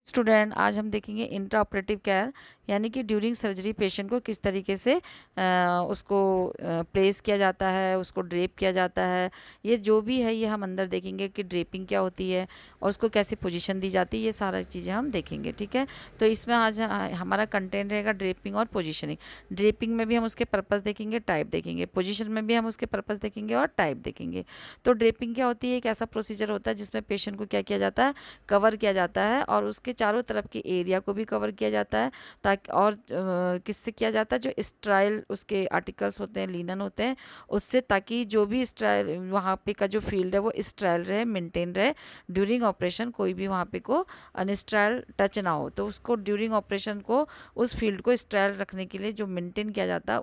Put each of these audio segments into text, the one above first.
Student, आज हम देखेंगे इंट्रा ऑपरेटिव केयर यानी कि ड्यूरिंग सर्जरी पेशेंट को किस तरीके से उसको प्लेस किया जाता है, उसको ड्रेप किया जाता है। ये जो भी है ये हम अंदर देखेंगे कि ड्रेपिंग क्या होती है और उसको कैसे पोजीशन दी जाती है, ये सारा चीज़ें हम देखेंगे। ठीक है, तो इसमें आज हमारा कंटेंट रहेगा ड्रेपिंग और पोजीशनिंग। ड्रेपिंग में भी हम उसके पर्पस देखेंगे, टाइप देखेंगे। पोजीशन में भी हम उसके पर्पस देखेंगे और टाइप देखेंगे। तो ड्रेपिंग क्या होती है? एक ऐसा प्रोसीजर होता है जिसमें पेशेंट को क्या किया जाता है, कवर किया जाता है और उसके चारों तरफ के एरिया को भी कवर किया जाता है ताकि और किससे किया जाता है, जो स्ट्राइल उसके आर्टिकल्स होते हैं, लिनन होते हैं उससे, ताकि जो भी स्ट्राइल वहाँ पे का जो फील्ड है वो स्ट्राइल रहे, मेंटेन रहे। ड्यूरिंग ऑपरेशन कोई भी वहाँ पे को अनस्ट्राइल टच ना हो, तो उसको ड्यूरिंग ऑपरेशन को उस फील्ड को स्ट्राइल रखने के लिए जो मेंटेन किया जाता है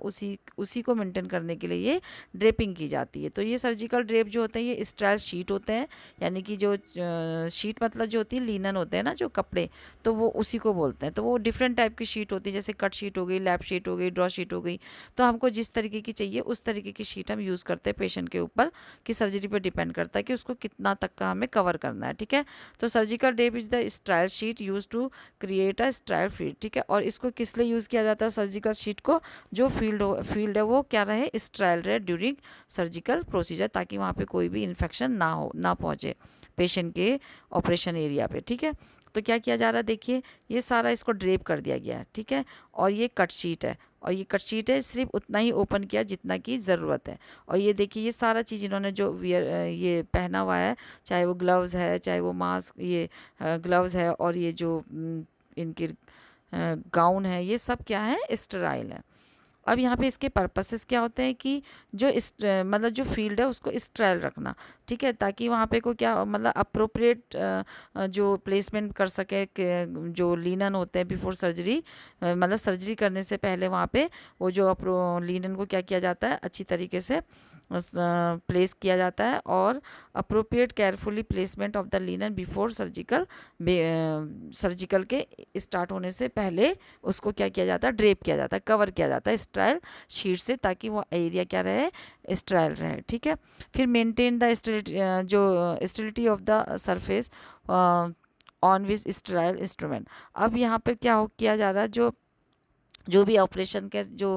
उसी को मेंटेन करने के लिए ये ड्रेपिंग की जाती है। तो ये सर्जिकल ड्रेप जो होते हैं ये स्ट्राइल शीट होते हैं, यानी कि जो शीट मतलब जो होती है लिनन होते हैं ना जो कपड़े, तो वो उसी को बोलते हैं। तो वो डिफरेंट टाइप की शीट होती है, जैसे कट शीट हो गई, लैप शीट हो गई, ड्रॉ शीट हो गई। तो हमको जिस तरीके की चाहिए उस तरीके की शीट हम यूज़ करते हैं पेशेंट के ऊपर, कि सर्जरी पे डिपेंड करता है कि उसको कितना तक का हमें कवर करना है। ठीक है, तो surgical drape is the sterile sheet use to create a sterile field. ठीक है, और इसको किस लिए यूज़ किया जाता है सर्जिकल शीट को? जो फील्ड है वो क्या रहे, स्ट्राइल रहे ड्यूरिंग सर्जिकल प्रोसीजर, ताकि वहाँ पे कोई भी इन्फेक्शन ना पहुँचे पेशेंट के ऑपरेशन एरिया पे। ठीक है, तो क्या किया जा रहा है, देखिए ये सारा इसको ड्रेप कर दिया गया है। ठीक है, और ये कट शीट है, और ये कट शीट है सिर्फ उतना ही ओपन किया जितना की ज़रूरत है। और ये देखिए ये सारा चीज़ इन्होंने जो ये पहना हुआ है, चाहे वो ग्लव्स है, चाहे वो मास्क, ये ग्लव्स है, और ये जो इनके गाउन है, ये सब क्या है, स्टेराइल है। अब यहाँ पे इसके पर्पसेस क्या होते हैं कि जो मतलब जो फील्ड है उसको स्ट्राइल रखना। ठीक है, ताकि वहाँ पे को क्या मतलब अप्रोप्रिएट जो प्लेसमेंट कर सके जो लिनन होते हैं बिफोर सर्जरी, मतलब सर्जरी करने से पहले वहाँ पे वो जो लिनन को क्या किया जाता है, अच्छी तरीके से प्लेस किया जाता है, और appropriate carefully placement of the linen before surgical के स्टार्ट होने से पहले उसको क्या किया जाता है, ड्रेप किया जाता है, कवर किया जाता है स्ट्राइल शीट से, ताकि वो एरिया क्या रहे, स्ट्राइल रहे। ठीक है, फिर maintain the sterility of the surface on which स्ट्राइल instrument. अब यहाँ पर क्या किया जा रहा है, जो भी ऑपरेशन के जो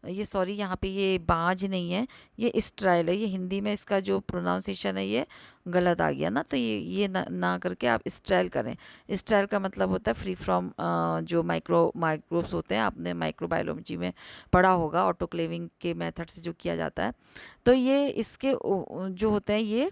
ये सॉरी यहाँ पे ये बाज नहीं है, ये स्ट्राइल है। ये हिंदी में इसका जो प्रोनाउंसिएशन है ये गलत आ गया ना, तो ये ना करके आप स्ट्राइल करें। स्ट्राइल का मतलब होता है फ्री फ्रॉम जो माइक्रोब्स होते हैं, आपने माइक्रोबायोलॉजी में पढ़ा होगा, ऑटोक्लेविंग के मेथड से जो किया जाता है। तो ये इसके जो होते हैं ये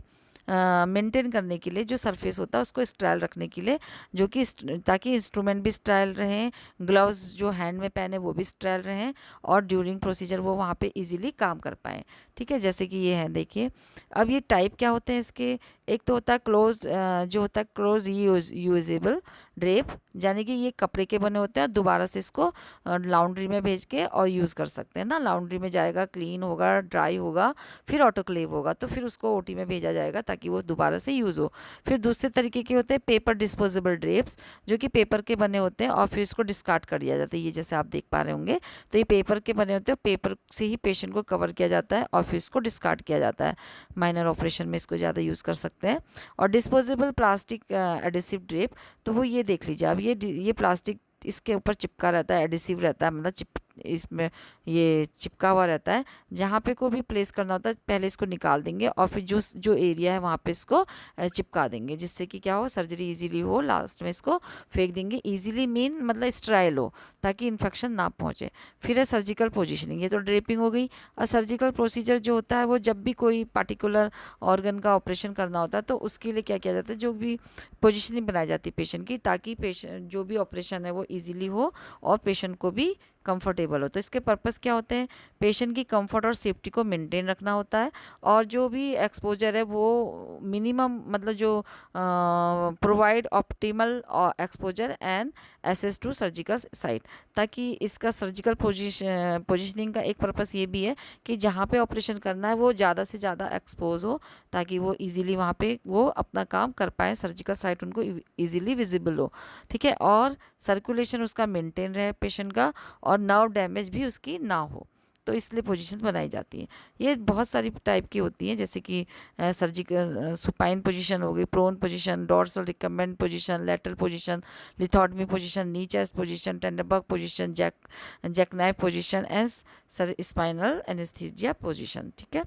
मेंटेन करने के लिए जो सरफेस होता है उसको स्ट्राइल रखने के लिए, जो कि ताकि इंस्ट्रूमेंट भी स्ट्राइल रहें, ग्लव्स जो हैंड में पहने वो भी स्ट्राइल रहें, और ड्यूरिंग प्रोसीजर वो वहाँ पे इजीली काम कर पाएँ। ठीक है, जैसे कि ये है देखिए। अब ये टाइप क्या होते हैं इसके, एक तो होता है क्लोज, जो होता है क्लोज यूजेबल ड्रेप, यानी कि ये कपड़े के बने होते हैं, दोबारा से इसको लाउंड्री में भेज के और यूज़ कर सकते हैं ना। लाउंड्री में जाएगा, क्लीन होगा, ड्राई होगा, फिर ऑटोक्लेव होगा, तो फिर उसको ओटी में भेजा जाएगा ताकि वो दोबारा से यूज़ हो। फिर दूसरे तरीके के होते हैं पेपर डिस्पोजेबल ड्रेप्स, जो कि पेपर के बने होते हैं और फिर इसको डिस्कार्ड कर दिया जाता है। ये जैसे आप देख पा रहे होंगे, तो ये पेपर के बने होते हैं, पेपर से ही पेशेंट को कवर किया जाता है और फिर इसको डिस्कार्ड किया जाता है। माइनर ऑपरेशन में इसको ज़्यादा यूज़ कर सकते हैं। और डिस्पोजेबल प्लास्टिक एडिसिव ड्रेप, तो वो ये देख लीजिए अब, ये प्लास्टिक इसके ऊपर चिपका रहता है, एडिसिव रहता है, मतलब इसमें ये चिपका हुआ रहता है। जहाँ पे को भी प्लेस करना होता है पहले इसको निकाल देंगे और फिर जो एरिया है वहाँ पे इसको चिपका देंगे, जिससे कि क्या हो, सर्जरी इजीली हो। लास्ट में इसको फेंक देंगे, इजीली मीन मतलब स्ट्राइल हो, ताकि इन्फेक्शन ना पहुँचे। फिर है सर्जिकल पोजिशनिंग, ये तो ड्रेपिंग हो गई। और सर्जिकल प्रोसीजर जो होता है वो जब भी कोई पार्टिकुलर ऑर्गन का ऑपरेशन करना होता है तो उसके लिए क्या किया जाता है, जो भी पोजिशनिंग बनाई जाती है पेशेंट की, ताकि पेशेंट जो भी ऑपरेशन है वो ईजिली हो और पेशेंट को भी कंफर्टेबल हो। तो इसके पर्पस क्या होते हैं, पेशेंट की कंफर्ट और सेफ्टी को मेंटेन रखना होता है, और जो भी एक्सपोजर है वो मिनिमम, मतलब जो provide optimal exposure and access to surgical site, ताकि इसका सर्जिकल पोजिशनिंग का एक पर्पस ये भी है कि जहाँ पे ऑपरेशन करना है वो ज़्यादा से ज़्यादा एक्सपोज हो, ताकि वो इजीली वहाँ पे वो अपना काम कर पाए, सर्जिकल साइट उनको इजीली विजिबल हो। ठीक है, और सर्कुलेशन उसका मेंटेन रहे पेशेंट का, और नर्व डैमेज भी उसकी ना हो। तो इसलिए पोजीशन बनाई जाती है। ये बहुत सारी टाइप की होती हैं, जैसे कि सर्जिकल सुपाइन पोजीशन हो गई, prone position, dorsal recumbent position, lateral position, lithotomy position, knee chest position, Trendelenburg position, jackknife position and sir spinal anaesthesia position. ठीक है,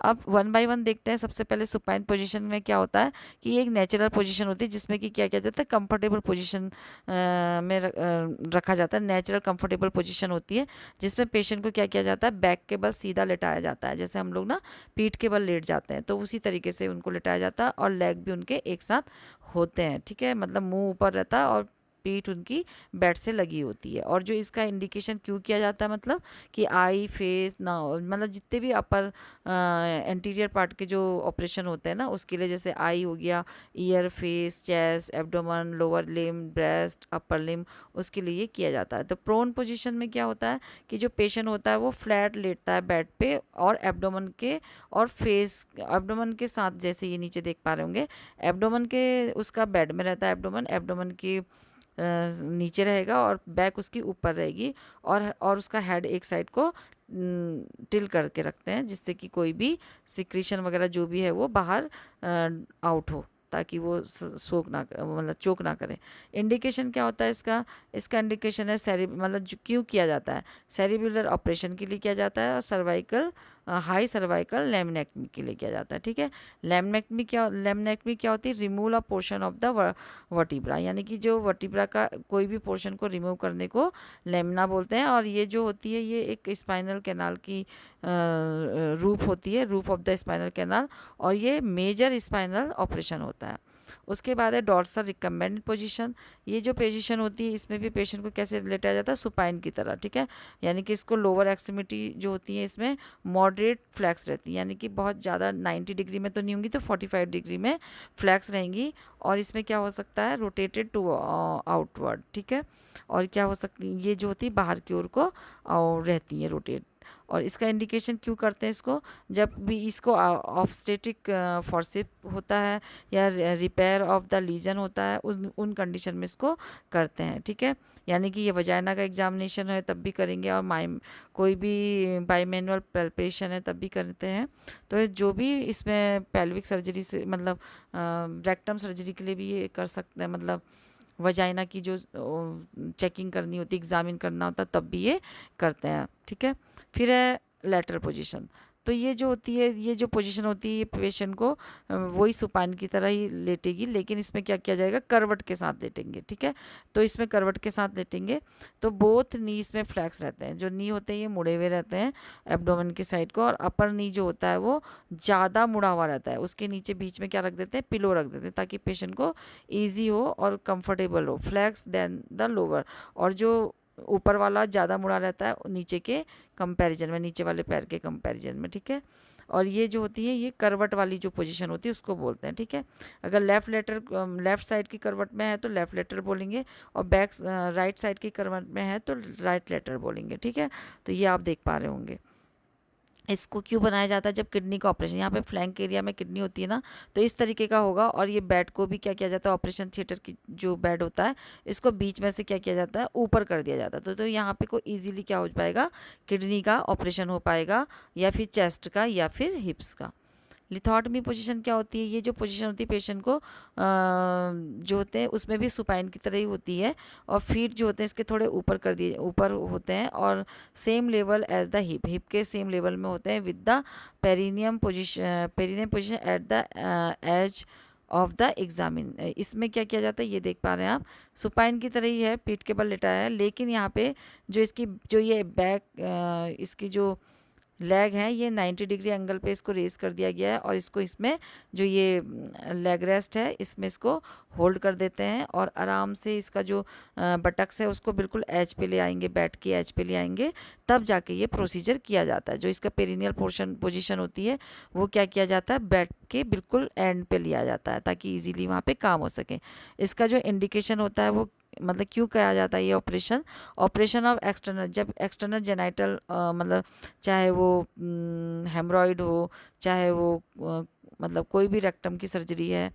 अब वन बाय वन देखते हैं। सबसे पहले सुपाइन पोजीशन में क्या होता है कि ये एक नेचुरल पोजीशन होती है जिसमें कि क्या किया जाता है, कंफर्टेबल पोजीशन में रखा जाता है। नेचुरल कंफर्टेबल पोजीशन होती है जिसमें पेशेंट को क्या किया जाता है, बैक के बल सीधा लेटाया जाता है, जैसे हम लोग ना पीठ के बल लेट जाते हैं, तो उसी तरीके से उनको लेटाया जाता है और लेग भी उनके एक साथ होते हैं। ठीक है, मतलब मुंह ऊपर रहता है और पीठ उनकी बेड से लगी होती है। और जो इसका इंडिकेशन क्यों किया जाता है, मतलब कि आई फेस ना, मतलब जितने भी अपर एंटीरियर पार्ट के जो ऑपरेशन होते हैं ना उसके लिए, जैसे आई हो गया, ear, face, chest, abdomen, lower limb, breast, upper limb, उसके लिए किया जाता है। तो प्रोन पोजीशन में क्या होता है कि जो पेशेंट होता है वो फ्लैट लेटता है बेड पे और एब्डोमेन के और फेस, एब्डोमेन के साथ, जैसे ये नीचे देख पा रहे होंगे, एब्डोमेन के उसका बेड में रहता है, एब्डोमेन की नीचे रहेगा और बैक उसकी ऊपर रहेगी और उसका हेड एक साइड को टिल करके रखते हैं जिससे कि कोई भी सिक्रीशन वगैरह जो भी है वो बाहर आउट हो, ताकि वो सोक ना मतलब चोक ना करें। इंडिकेशन क्या होता है इसका, इसका इंडिकेशन है मतलब क्यों किया जाता है, सेरिब्युलर ऑपरेशन के लिए किया जाता है और सर्वाइकल हाई सर्वाइकल लेमिनेक्टमी के लिए किया जाता है। ठीक है, लेमिनेक्टमी क्या होती है, removal of portion of the vertebra, यानी कि जो वर्टिब्रा का कोई भी पोर्शन को रिमूव करने को लेमिना बोलते हैं। और ये जो होती है ये एक स्पाइनल कैनाल की रूफ होती है, roof of the spinal canal, और ये मेजर स्पाइनल ऑपरेशन होता है। उसके बाद है डॉर्सल रिकम्बेंट पोजीशन। ये जो पोजीशन होती है इसमें भी पेशेंट को कैसे लेटाया जाता है, सुपाइन की तरह। ठीक है, यानी कि इसको लोअर एक्सट्रीमिटी जो होती है इसमें मॉडरेट फ्लैक्स रहती है, यानी कि बहुत ज़्यादा 90 डिग्री में तो नहीं होंगी, तो 45 डिग्री में फ्लैक्स रहेंगी। और इसमें क्या हो सकता है, रोटेटेड टू आउटवर्ड। ठीक है, और क्या हो सकती ये जो होती है बाहर की ओर को रहती है रोटेट। और इसका इंडिकेशन क्यों करते हैं इसको, जब भी इसको ऑब्स्टेट्रिक फॉर्सेप होता है या रिपेयर ऑफ द लीजन होता है उन कंडीशन में इसको करते हैं। ठीक है, यानी कि ये वजाइना का एग्जामिनेशन है तब भी करेंगे, और कोई भी बाईमेनुअल पैल्पेशन है तब भी करते हैं। तो जो भी इसमें पेल्विक सर्जरी से मतलब रेक्टम सर्जरी के लिए भी ये कर सकते हैं, मतलब वजाइना की जो चेकिंग करनी होती है, एग्जामिन करना होता है, तब भी ये करते हैं। ठीक है, फिर है लेटरल पोजीशन। तो ये जो होती है, ये जो पोजीशन होती है, ये पेशेंट को वही सुपाइन की तरह ही लेटेगी, लेकिन इसमें क्या किया जाएगा, करवट के साथ लेटेंगे। ठीक है, तो इसमें करवट के साथ लेटेंगे तो बोथ नी इसमें फ्लैक्स रहते हैं, जो नी होते हैं ये मुड़े हुए रहते हैं एब्डोमेन की साइड को, और अपर नी जो होता है वो ज़्यादा मुड़ा हुआ रहता है, उसके नीचे बीच में क्या रख देते हैं, पिलो रख देते हैं, ताकि पेशेंट को ईजी हो और कंफर्टेबल हो। फ्लैक्स देन द लोअर, और जो ऊपर वाला ज़्यादा मुड़ा रहता है नीचे के कंपैरिजन में, नीचे वाले पैर के कंपैरिजन में। ठीक है, और ये जो होती है ये करवट वाली जो पोजीशन होती है उसको बोलते हैं। ठीक है, अगर लेफ्ट साइड की करवट में है तो लेफ्ट लेटर बोलेंगे, और राइट साइड की करवट में है तो राइट लेटर बोलेंगे। ठीक है, तो ये आप देख पा रहे होंगे। इसको क्यों बनाया जाता है, जब किडनी का ऑपरेशन, यहाँ पे फ्लैंक एरिया में किडनी होती है ना, तो इस तरीके का होगा। और ये बेड को भी क्या किया जाता है, ऑपरेशन थिएटर की जो बेड होता है इसको बीच में से क्या किया जाता है, ऊपर कर दिया जाता है। तो यहाँ पे को इजीली क्या हो पाएगा, किडनी का ऑपरेशन हो पाएगा, या फिर चेस्ट का, या फिर हिप्स का। लिथोटमी पोजीशन क्या होती है, ये जो पोजीशन होती है पेशेंट को जो होते हैं उसमें भी सुपाइन की तरह ही होती है, और फीट जो होते हैं इसके थोड़े ऊपर होते हैं, और same level as the hip के सेम लेवल में होते हैं, with the perineum position at the edge of the examine. इसमें क्या किया जाता है, ये देख पा रहे हैं आप, सुपाइन की तरह ही है, पीठ के बल लेटाया है, लेकिन यहाँ पे जो ये बैक इसकी जो लेग है ये 90 डिग्री एंगल पे इसको रेस कर दिया गया है, और इसमें जो ये लेग रेस्ट है इसमें इसको होल्ड कर देते हैं, और आराम से इसका जो बटक्स है उसको बिल्कुल एज पे ले आएंगे, बैठ के एज पे ले आएंगे, तब जाके ये प्रोसीजर किया जाता है। जो इसका पेरिनियल पोजीशन होती है वो क्या किया जाता है, बैठ के बिल्कुल एंड पे लिया जाता है, ताकि ईजिली वहाँ पे काम हो सके। इसका जो इंडिकेशन होता है वो मतलब क्यों किया जाता है ये ऑपरेशन ऑफ एक्सटर्नल, जब एक्सटर्नल जेनाइटल मतलब चाहे वो हेमरॉइड हो, चाहे वो मतलब कोई भी रेक्टम की सर्जरी है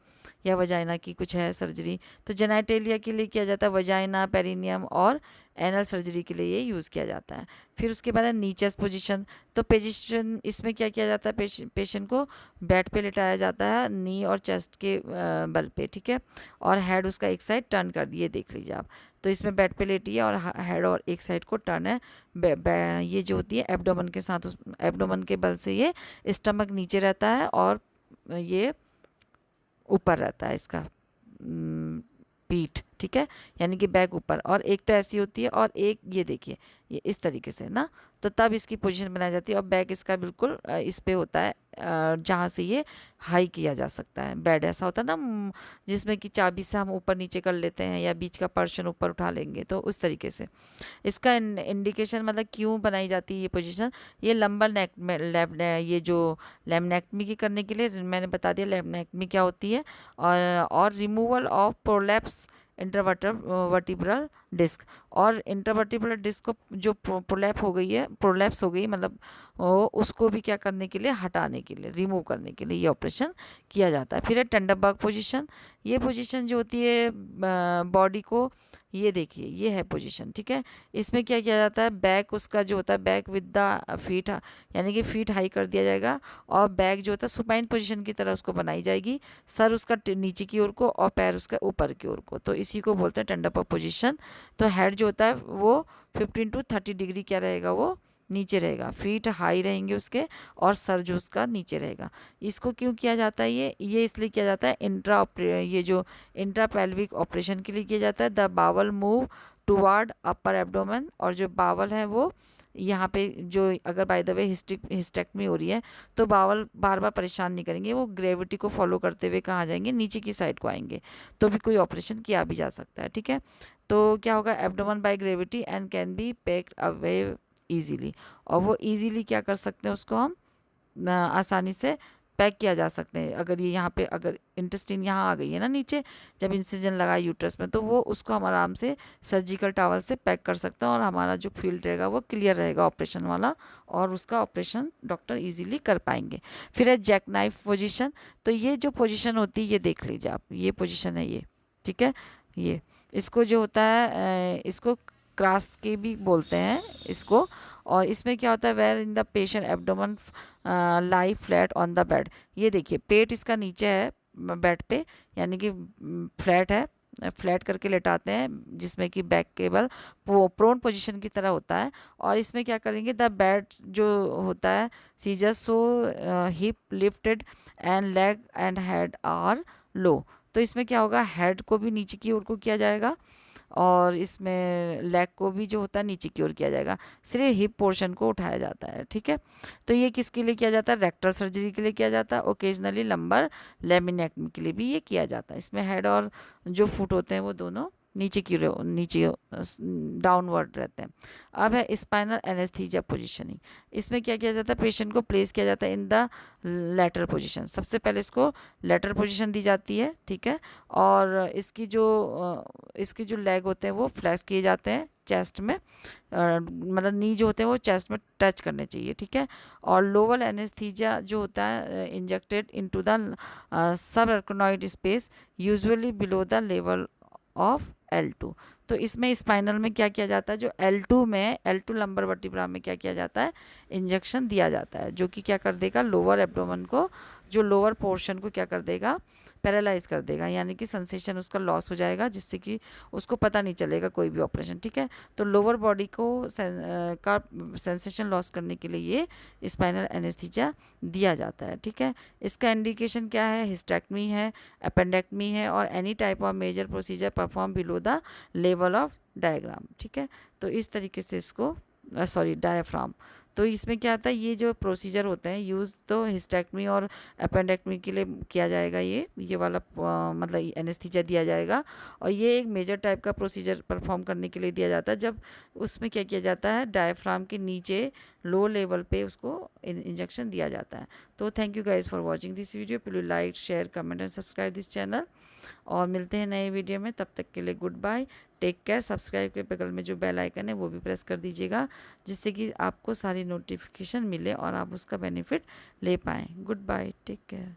या वजाइना की कुछ है सर्जरी, तो जेनाइटेलिया के लिए किया जाता है, वजाइना, पेरिनियम और एनल सर्जरी के लिए ये यूज़ किया जाता है। फिर उसके बाद है नी चेस्ट पोजीशन। तो पोजीशन इसमें क्या किया जाता है, पेशेंट को बेड पे लिटाया जाता है नी और चेस्ट के बल पे, ठीक है, और हेड उसका एक साइड टर्न कर दिए, देख लीजिए आप। तो इसमें बेड पे लेटी है और हेड और एक साइड को टर्न है। ये जो होती है एब्डोमेन के साथ, उस एब्डोमेन के बल से ये स्टमक नीचे रहता है और ये ऊपर रहता है इसका पीठ, ठीक है, यानी कि बैक ऊपर। और एक तो ऐसी होती है और एक ये देखिए ये इस तरीके से ना, तो तब इसकी पोजीशन बनाई जाती है। और बैक इसका बिल्कुल इस पे होता है जहाँ से ये हाई किया जा सकता है। बेड ऐसा होता है ना जिसमें कि चाबी से हम ऊपर नीचे कर लेते हैं या बीच का पर्शन ऊपर उठा लेंगे, तो उस तरीके से इसका इंडिकेशन मतलब क्यों बनाई जाती है ये पोजीशन। ये लंबर नेक में ये जो लेमनेक्टमी की करने के लिए मैंने बता दिया लेमनेक्टमी क्या होती है। और removal of prolapse intervertebral disc, और इंटरवर्टिब्रल डिस्क को जो प्रोलैप्स हो गई मतलब उसको भी क्या करने के लिए, हटाने के लिए, रिमूव करने के लिए ये ऑपरेशन किया जाता है। फिर है टेंडरबर्ग पोजीशन। ये पोजीशन जो होती है बॉडी को, ये देखिए ये है पोजीशन, ठीक है। इसमें क्या किया जाता है, बैक उसका जो होता है बैक विद द फीट, यानी कि फीट हाई कर दिया जाएगा और बैक जो होता है सुपाइन पोजीशन की तरह उसको बनाई जाएगी, सर उसका नीचे की ओर को और पैर उसका ऊपर की ओर को, तो इसी को बोलते हैं टेंडरबर्ग पोजीशन। तो हेड जो होता है वो 15 टू 30 डिग्री क्या रहेगा, वो नीचे रहेगा, फीट हाई रहेंगे उसके और सर जो उसका नीचे रहेगा। इसको क्यों किया जाता है, ये इसलिए किया जाता है ये जो इंट्रा पेल्विक ऑपरेशन के लिए किया जाता है। The bowel move toward upper abdomen, और जो बावल है वो यहाँ पे जो अगर बाय द वे हिस्टेक्टमी हो रही है तो बावल बार बार परेशान नहीं करेंगे, वो ग्रेविटी को फॉलो करते हुए कहाँ जाएंगे, नीचे की साइड को आएंगे, तो भी कोई ऑपरेशन किया भी जा सकता है, ठीक है। तो क्या होगा, abdomen by gravity and can be packed away easily, और वो इजीली क्या कर सकते हैं, उसको हम आसानी से पैक किया जा सकते हैं। अगर ये यहाँ पे अगर इंटेस्टाइन यहाँ आ गई है ना नीचे, जब इंसिजन लगा यूट्रस में, तो वो उसको हम आराम से सर्जिकल टावल से पैक कर सकते हैं और हमारा जो फील्ड रहेगा वो क्लियर रहेगा ऑपरेशन वाला, और उसका ऑपरेशन डॉक्टर इजीली कर पाएंगे। फिर है जैक नाइफ पोजीशन। तो ये जो पोजीशन होती है ये देख लीजिए आप, ये पोजीशन है ये, ठीक है। ये इसको जो होता है इसको क्रास के भी बोलते हैं इसको। और इसमें क्या होता है, where in the patient abdomen lie flat on the bed. ये देखिए पेट इसका नीचे है बेड पे, यानी कि फ्लैट है, फ्लैट करके लेटाते हैं, जिसमें कि बैक केबल प्रोन पोजीशन की तरह होता है। और इसमें क्या करेंगे, द बेड जो होता है seizure so hip lifted and leg and head are low. तो इसमें क्या होगा, हेड को भी नीचे की ओर को किया जाएगा और इसमें लेग को भी जो होता है नीचे की ओर किया जाएगा, सिर्फ हिप पोर्शन को उठाया जाता है, ठीक है। तो ये किसके लिए किया जाता है, रेक्टल सर्जरी के लिए किया जाता है। ओकेजनली लंबर लेमिनेक्टमी के लिए भी ये किया जाता है। इसमें हेड और जो फुट होते हैं वो दोनों नीचे डाउनवर्ड रहते हैं। अब है स्पाइनल एनेस्थीसिया पोजीशनिंग। इसमें क्या किया जाता है, पेशेंट को प्लेस किया जाता है इन द लेटरल पोजीशन। सबसे पहले इसको लेटरल पोजीशन दी जाती है, ठीक है। और इसके जो लेग होते हैं वो फ्लैक्स किए जाते हैं चेस्ट में, मतलब नी जो होते हैं वो चेस्ट में टच करने चाहिए, ठीक है। और लोअर एनेस्थीसिया जो होता है injected into the sub arachnoid space usually below the level of L2। तो इसमें स्पाइनल में क्या किया जाता है, जो L2 लंबर वर्टिब्रा में क्या किया जाता है, इंजेक्शन दिया जाता है, जो कि क्या कर देगा, लोअर एब्डोमेन को, जो लोअर पोर्शन को क्या कर देगा, पैरालाइज कर देगा, यानी कि सेंसेशन उसका लॉस हो जाएगा, जिससे कि उसको पता नहीं चलेगा कोई भी ऑपरेशन, ठीक है। तो लोअर बॉडी को का सेंसेशन लॉस करने के लिए ये स्पाइनल एनेस्थीसिया दिया जाता है, ठीक है। इसका इंडिकेशन क्या है, हिस्टेक्टमी है, अपेंडेक्टमी है, और any type of major procedure perform below the level of diaphragm, ठीक है। तो इस तरीके से इसको डायफ्राम। तो इसमें क्या आता है, ये जो प्रोसीजर होते हैं यूज़ तो हिस्टेक्टमी और अपेंडेक्टमी के लिए किया जाएगा, ये वाला मतलब एनेस्थीसिया दिया जाएगा। और ये एक मेजर टाइप का प्रोसीजर परफॉर्म करने के लिए दिया जाता है, जब उसमें क्या किया जाता है, डायफ्राम के नीचे लो लेवल पे उसको इंजेक्शन दिया जाता है। तो thank you guys for watching this video. Please like share comment and subscribe this channel, और मिलते हैं नए वीडियो में। तब तक के लिए good bye, take care. Subscribe के बगल में जो बेल आइकन है वो भी प्रेस कर दीजिएगा, जिससे कि आपको सारी नोटिफिकेशन मिले और आप उसका बेनिफिट ले पाएँ। Good bye, take care.